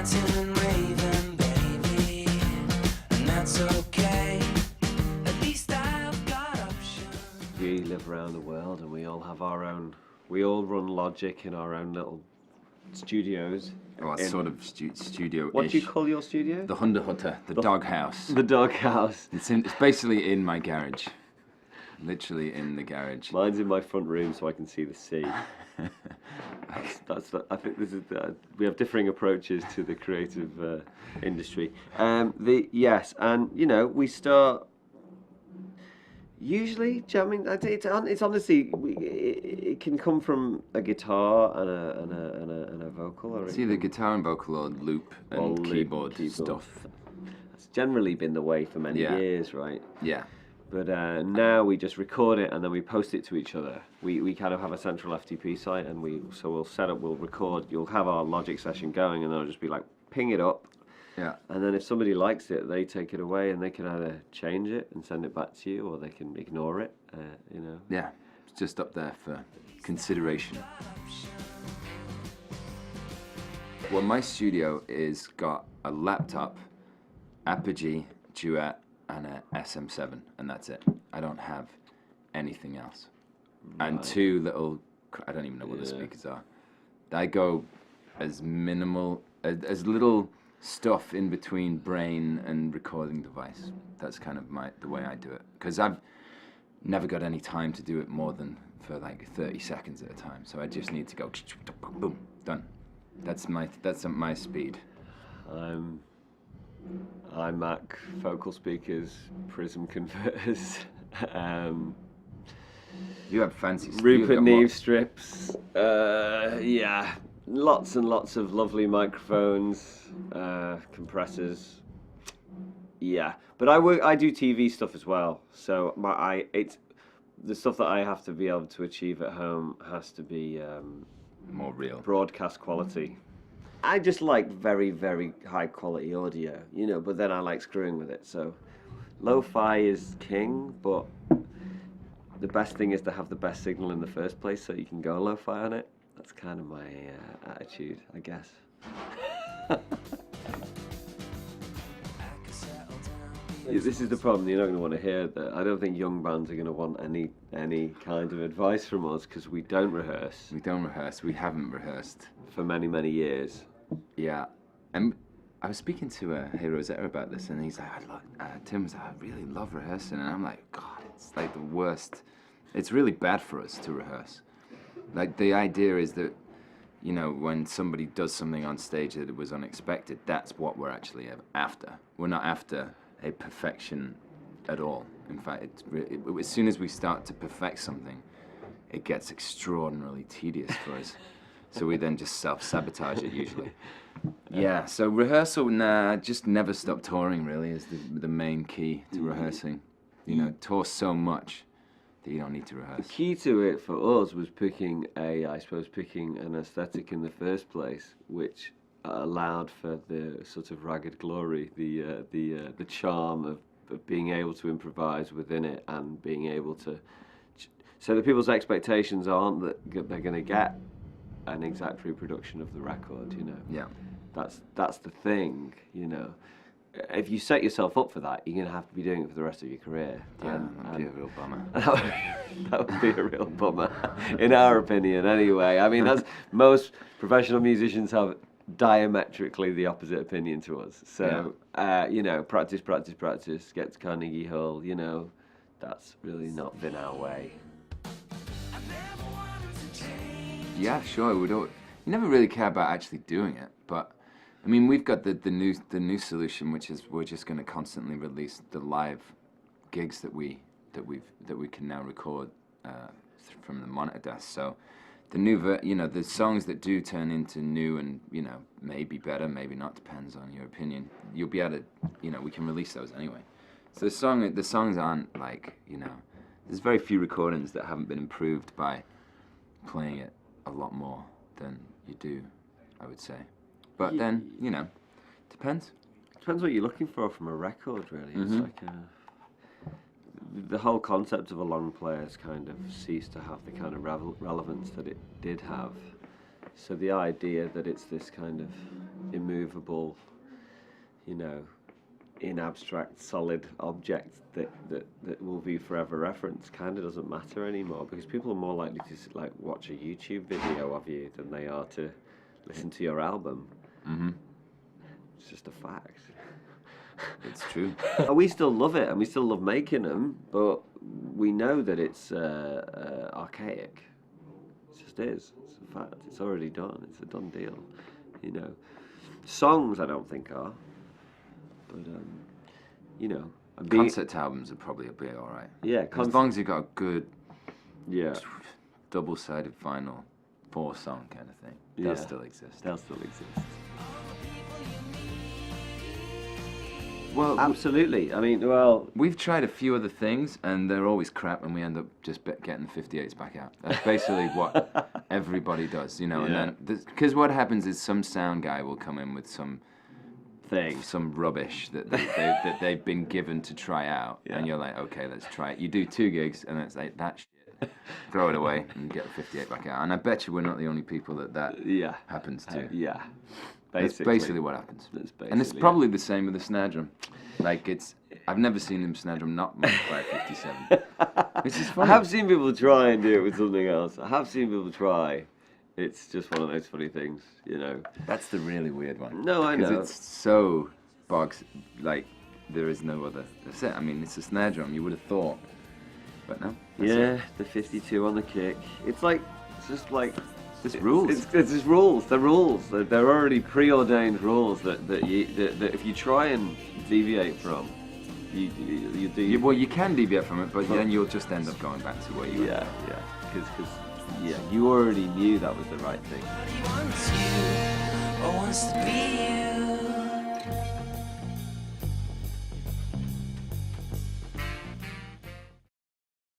ranting and raving, baby, and that's okay. At least I've got options. We live around the world and we all have our own, we all run Logic in our own little studios. Well, sort of studio-ish. What do you call your studio? The Hunderhutter, the doghouse. The doghouse. It's basically in my garage. Literally in the garage. Mine's in my front room so I can see the sea. I think this is we have differing approaches to the creative industry. Yes, and you know we start usually jamming. It's honestly it can come from a guitar and a vocal. Or it's either guitar and vocal or loop and keyboard stuff. That's generally been the way for many years, right? Yeah. But now we just record it and then we post it to each other. We kind of have a central FTP site and we'll set up, we'll record, you'll have our Logic session going and I'll just be like, ping it up. Yeah. And then if somebody likes it, they take it away and they can either change it and send it back to you or they can ignore it, you know. Yeah, it's just up there for consideration. Well, my studio is got a laptop, Apogee, Duet, and a SM7, and that's it. I don't have anything else. Right. And two little, I don't even know what the speakers are. I go as minimal, as little stuff in between brain and recording device. That's kind of the way I do it. Because I've never got any time to do it more than for like 30 seconds at a time. So I just need to go, boom, done. That's my speed. iMac vocal speakers, Prism converters, you have fancy Rupert Neve strips, yeah, lots and lots of lovely microphones, compressors, yeah. But I do TV stuff as well, so it's the stuff that I have to be able to achieve at home has to be more real, broadcast quality. I just like very, very high quality audio, you know, but then I like screwing with it. So lo-fi is king, but the best thing is to have the best signal in the first place so you can go lo-fi on it. That's kind of my attitude, I guess. This is the problem, you're not going to want to hear that. I don't think young bands are going to want any kind of advice from us because we don't rehearse. We don't rehearse, we haven't rehearsed. For many, many years. Yeah, and I was speaking to Hey Rosetta about this, and he's like, Tim was like, I really love rehearsing, and I'm like, God, it's like the worst. It's really bad for us to rehearse. Like the idea is that, you know, when somebody does something on stage that it was unexpected, that's what we're actually after. We're not after a perfection at all. In fact, as soon as we start to perfect something, it gets extraordinarily tedious for us. So we then just self-sabotage it usually. Yeah, so rehearsal, just never stop touring really is the main key to rehearsing. You know, tour so much that you don't need to rehearse. The key to it for us was picking an aesthetic in the first place, which allowed for the sort of ragged glory, the charm of being able to improvise within it and being able to, so that people's expectations aren't that they're going to get an exact reproduction of the record, you know. Yeah. That's the thing, you know. If you set yourself up for that, you're going to have to be doing it for the rest of your career. Yeah, that'd be a real bummer. That would be a real bummer, in our opinion, anyway. I mean, most professional musicians have diametrically the opposite opinion to us. So, you know, practice, get to Carnegie Hall, you know, that's really not been our way. Yeah, sure. You never really care about actually doing it, but I mean, we've got the new solution, which is we're just going to constantly release the live gigs that we can now record from the monitor desk. So the new, you know, the songs that do turn into new and, you know, maybe better, maybe not, depends on your opinion. You'll be able to, you know, we can release those anyway. So the songs aren't like, you know, there's very few recordings that haven't been improved by playing it a lot more than you do, I would say. But then, you know, depends. Depends what you're looking for from a record, really. It's like the whole concept of a long play has kind of ceased to have the kind of relevance that it did have. So the idea that it's this kind of immovable, you know, in abstract solid object that will be forever referenced kind of doesn't matter anymore, because people are more likely to like watch a YouTube video of you than they are to listen to your album. Mm-hmm. It's just a fact. It's true. We still love it and we still love making them, but we know that it's archaic. It just is. It's a fact. It's already done. It's a done deal. You know, songs I don't think are, but you know, Concept albums are probably a bit alright. Yeah, as long as you've got a good, yeah, double-sided vinyl, 4-song kind of thing. They'll still exist. They'll still exist. Well, absolutely. I mean, well, we've tried a few other things, and they're always crap, and we end up just getting the 58s back out. That's basically what everybody does, you know. Yeah. And then, because what happens is some sound guy will come in with some rubbish that they've been given to try out, and you're like, okay, let's try it. You do 2 gigs, and it's like that shit. Throw it away and get the 58 back out. And I bet you we're not the only people that happens to. Yeah. That's basically what happens. And it's probably the same with the snare drum. Like, I've never seen him snare drum not modified 57. Which is funny. I have seen people try and do it with something else. I have seen people try. It's just one of those funny things, you know. That's the really weird one. No, I know. Because it's so like, there is no other. That's it. I mean, it's a snare drum, you would have thought. But no. Yeah, the 52 on the kick. It's just like... It's rules. It's just rules. They're rules. They're already preordained rules that if you try and deviate from, you do. Well, you can deviate from it, but then you'll just end up going back to where you were. Yeah, because you already knew that was the right thing. Nobody wants you or wants to be you.